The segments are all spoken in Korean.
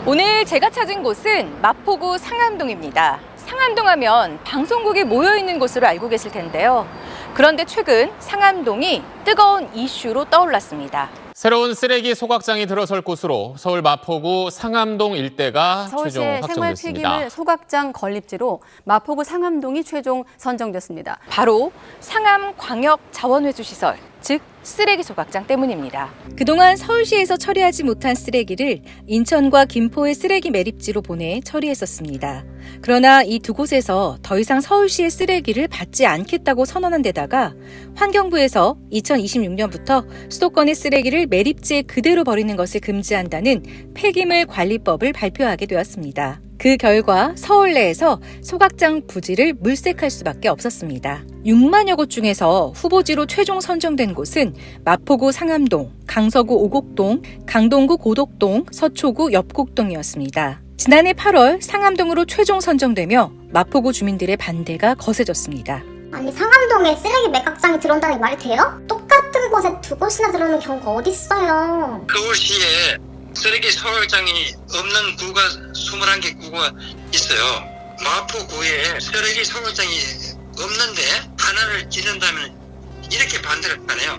오늘 제가 찾은 곳은 마포구 상암동입니다. 상암동 하면 방송국이 모여있는 곳으로 알고 계실 텐데요. 그런데 최근 상암동이 뜨거운 이슈로 떠올랐습니다. 새로운 쓰레기 소각장이 들어설 곳으로 서울 마포구 상암동 일대가 최종 서울시의 생활 확정됐습니다. 폐기물 소각장 건립지로 마포구 상암동이 최종 선정됐습니다. 바로 상암광역자원회수시설, 즉 쓰레기 소각장 때문입니다. 그동안 서울시에서 처리하지 못한 쓰레기를 인천과 김포의 쓰레기 매립지로 보내 처리했었습니다. 그러나 이 두 곳에서 더 이상 서울시의 쓰레기를 받지 않겠다고 선언한 데다가 환경부에서 2026년부터 수도권의 쓰레기를 매립지에 그대로 버리는 것을 금지한다는 폐기물 관리법을 발표하게 되었습니다. 그 결과 서울 내에서 소각장 부지를 물색할 수밖에 없었습니다. 6만여 곳 중에서 후보지로 최종 선정된 곳은 마포구 상암동, 강서구 오곡동, 강동구 고덕동, 서초구 엽곡동이었습니다. 지난해 8월 상암동으로 최종 선정되며 마포구 주민들의 반대가 거세졌습니다. 아니 상암동에 쓰레기 매각장이 들어온다는 게 말이 돼요? 똑같은 곳에 두 곳이나 들어오는 경우가 어딨어요. 서울시에 쓰레기 소각장이 없는 구가 21개 구가 있어요. 마포구에 쓰레기 소각장이 없는데 하나를 짓는다면 이렇게 반대를 하네요.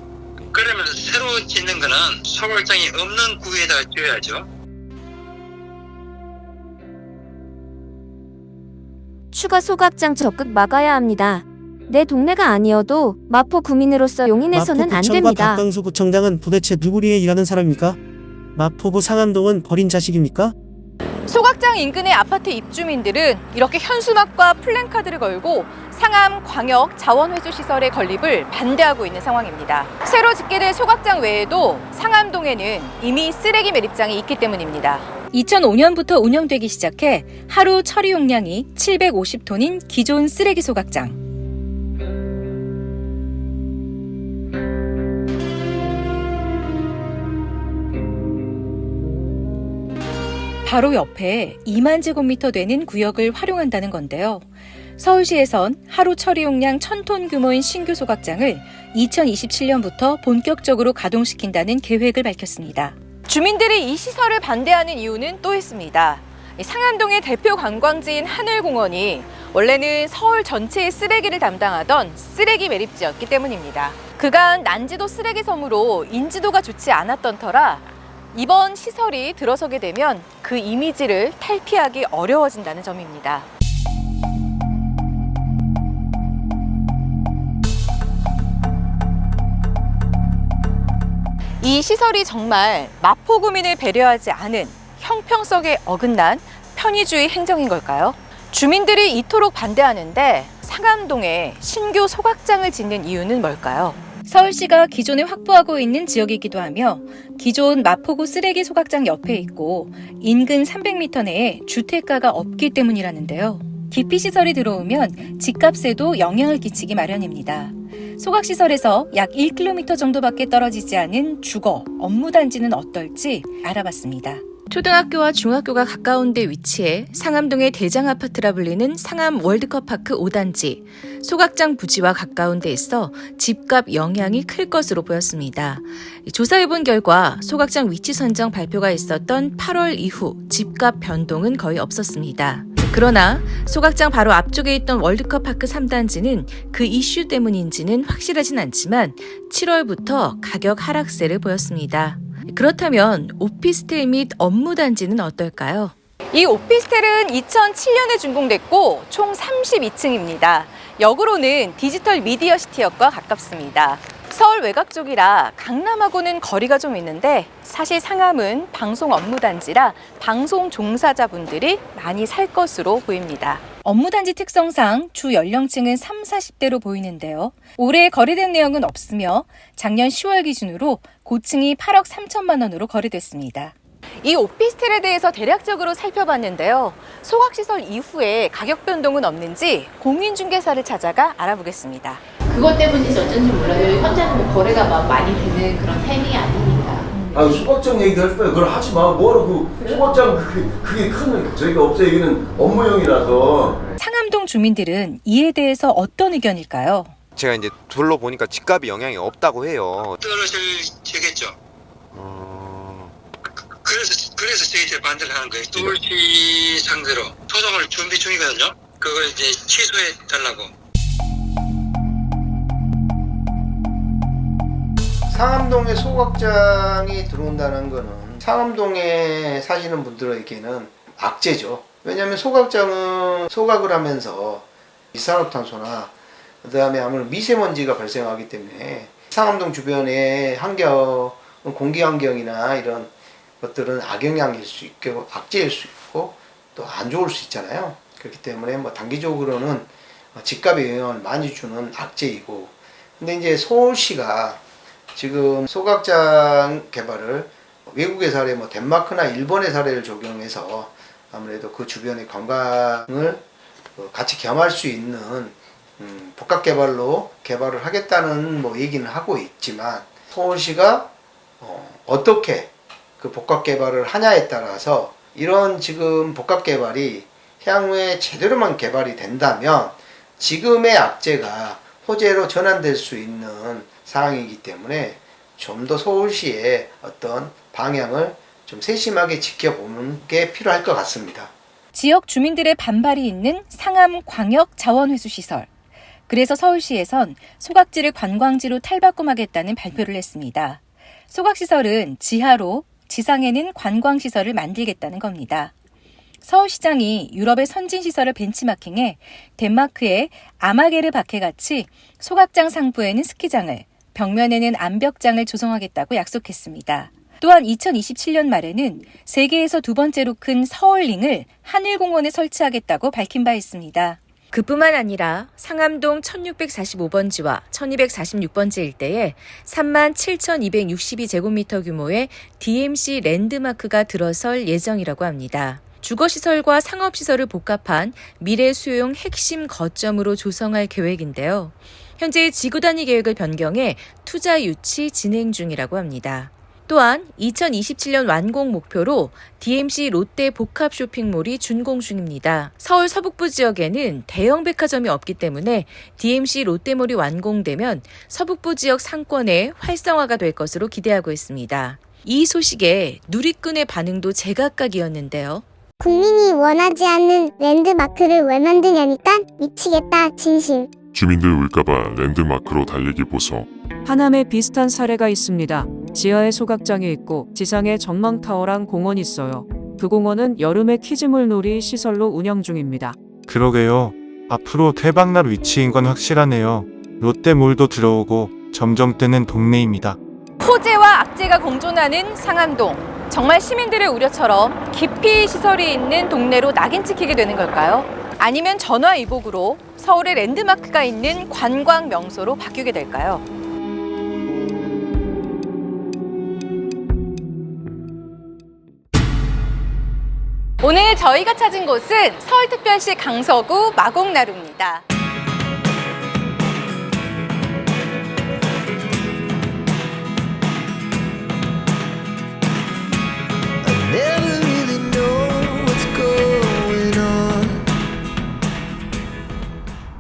그러면 새로 짓는 거는 소각장이 없는 구에다가 지어야죠. 추가 소각장 적극 막아야 합니다. 내 동네가 아니어도 마포 구민으로서 용인해서는 안 됩니다. 박강수 구청장은 도대체 누구 위해 일하는 사람입니까? 마포구 상암동은 버린 자식입니까? 소각장 인근의 아파트 입주민들은 이렇게 현수막과 플랜카드를 걸고 상암광역자원회수시설의 건립을 반대하고 있는 상황입니다. 새로 짓게 될 소각장 외에도 상암동에는 이미 쓰레기 매립장이 있기 때문입니다. 2005년부터 운영되기 시작해 하루 처리 용량이 750톤인 기존 쓰레기 소각장. 바로 옆에 2만 제곱미터 되는 구역을 활용한다는 건데요. 서울시에선 하루 처리 용량 1000톤 규모인 신규 소각장을 2027년부터 본격적으로 가동시킨다는 계획을 밝혔습니다. 주민들이 이 시설을 반대하는 이유는 또 있습니다. 상암동의 대표 관광지인 하늘공원이 원래는 서울 전체의 쓰레기를 담당하던 쓰레기 매립지였기 때문입니다. 그간 난지도 쓰레기 섬으로 인지도가 좋지 않았던 터라 이번 시설이 들어서게 되면 그 이미지를 탈피하기 어려워진다는 점입니다. 이 시설이 정말 마포구민을 배려하지 않은 형평성에 어긋난 편의주의 행정인 걸까요? 주민들이 이토록 반대하는데 상암동에 신규 소각장을 짓는 이유는 뭘까요? 서울시가 기존에 확보하고 있는 지역이기도 하며 기존 마포구 쓰레기 소각장 옆에 있고 인근 300m 내에 주택가가 없기 때문이라는데요. 기피시설이 들어오면 집값에도 영향을 끼치기 마련입니다. 소각시설에서 약 1km 정도밖에 떨어지지 않은 주거, 업무단지는 어떨지 알아봤습니다. 초등학교와 중학교가 가까운 데 위치해 상암동의 대장아파트라 불리는 상암 월드컵파크 5단지, 소각장 부지와 가까운 데 있어 집값 영향이 클 것으로 보였습니다. 조사해본 결과 소각장 위치 선정 발표가 있었던 8월 이후 집값 변동은 거의 없었습니다. 그러나 소각장 바로 앞쪽에 있던 월드컵파크 3단지는 그 이슈 때문인지는 확실하진 않지만 7월부터 가격 하락세를 보였습니다. 그렇다면 오피스텔 및 업무단지는 어떨까요? 이 오피스텔은 2007년에 준공됐고 총 32층입니다. 역으로는 디지털 미디어 시티역과 가깝습니다. 서울 외곽 쪽이라 강남하고는 거리가 좀 있는데 사실 상암은 방송 업무단지라 방송 종사자분들이 많이 살 것으로 보입니다. 업무단지 특성상 주 연령층은 30, 40대로 보이는데요. 올해 거래된 내용은 없으며 작년 10월 기준으로 고층이 8억 3천만 원으로 거래됐습니다. 이 오피스텔에 대해서 대략적으로 살펴봤는데요. 소각시설 이후에 가격 변동은 없는지 공인중개사를 찾아가 알아보겠습니다. 그것 때문인지 어쩐지 몰라요. 여기 현재는 뭐 거래가 막 많이 되는 그런 타이밍이 아니니까. 아, 소각장 얘기할 거야. 그걸 하지 마. 뭐하러 그 소각장 그게 큰 저희가 없어요. 여기는 업무용이라서. 상암동 주민들은 이에 대해서 어떤 의견일까요? 제가 이제 둘러보니까 집값이 영향이 없다고 해요. 떨어지겠죠. 그래서 저희들이 반대를 하는 거예요. 서울시 상대로 소송을 준비 중이거든요. 그걸 이제 취소해 달라고. 상암동에 소각장이 들어온다는 거는 상암동에 사시는 분들에게는 악재죠. 왜냐하면 소각장은 소각을 하면서 이산화탄소나 그 다음에 아무래도 미세먼지가 발생하기 때문에 상암동 주변의 환경, 공기 환경이나 이런 것들은 악영향일 수 있고 악재일 수 있고 또 안 좋을 수 있잖아요. 그렇기 때문에 뭐 단기적으로는 집값에 영향을 많이 주는 악재이고, 근데 이제 서울시가 지금 소각장 개발을 외국의 사례, 뭐 덴마크나 일본의 사례를 적용해서 아무래도 그 주변의 관광을 같이 겸할 수 있는 복합 개발로 개발을 하겠다는 뭐 얘기는 하고 있지만, 서울시가 어떻게 그 복합 개발을 하냐에 따라서 이런 지금 복합 개발이 향후에 제대로만 개발이 된다면 지금의 악재가 호재로 전환될 수 있는 상황이기 때문에 좀 더 서울시의 어떤 방향을 좀 세심하게 지켜보는 게 필요할 것 같습니다. 지역 주민들의 반발이 있는 상암 광역 자원회수 시설. 그래서 서울시에선 소각지를 관광지로 탈바꿈하겠다는 발표를 했습니다. 소각시설은 지하로, 지상에는 관광시설을 만들겠다는 겁니다. 서울시장이 유럽의 선진시설을 벤치마킹해 덴마크의 아마게르 바케같이 소각장 상부에는 스키장을, 벽면에는 암벽장을 조성하겠다고 약속했습니다. 또한 2027년 말에는 세계에서 두 번째로 큰 서울링을 하늘공원에 설치하겠다고 밝힌 바 있습니다. 그뿐만 아니라 상암동 1645번지와 1246번지 일대에 37,262제곱미터 규모의 DMC 랜드마크가 들어설 예정이라고 합니다. 주거시설과 상업시설을 복합한 미래 수요용 핵심 거점으로 조성할 계획인데요. 현재 지구 단위 계획을 변경해 투자 유치 진행 중이라고 합니다. 또한 2027년 완공 목표로 DMC 롯데 복합 쇼핑몰이 준공 중입니다. 서울 서북부 지역에는 대형 백화점이 없기 때문에 DMC 롯데몰이 완공되면 서북부 지역 상권의 활성화가 될 것으로 기대하고 있습니다. 이 소식에 누리꾼의 반응도 제각각이었는데요. 국민이 원하지 않는 랜드마크를 왜 만드냐니까 미치겠다 진심. 주민들 울까봐 랜드마크로 달리기 보소. 하남에 비슷한 사례가 있습니다. 지하에 소각장이 있고 지상에 전망타워랑 공원이 있어요. 그 공원은 여름에 키즈몰 놀이 시설로 운영 중입니다. 그러게요. 앞으로 대박날 위치인 건 확실하네요. 롯데몰도 들어오고 점점 뜨는 동네입니다. 호재와 악재가 공존하는 상암동. 정말 시민들의 우려처럼 기피 시설이 있는 동네로 낙인 찍히게 되는 걸까요? 아니면 전화위복으로 서울의 랜드마크가 있는 관광 명소로 바뀌게 될까요? 오늘 저희가 찾은 곳은 서울특별시 강서구 마곡나루입니다.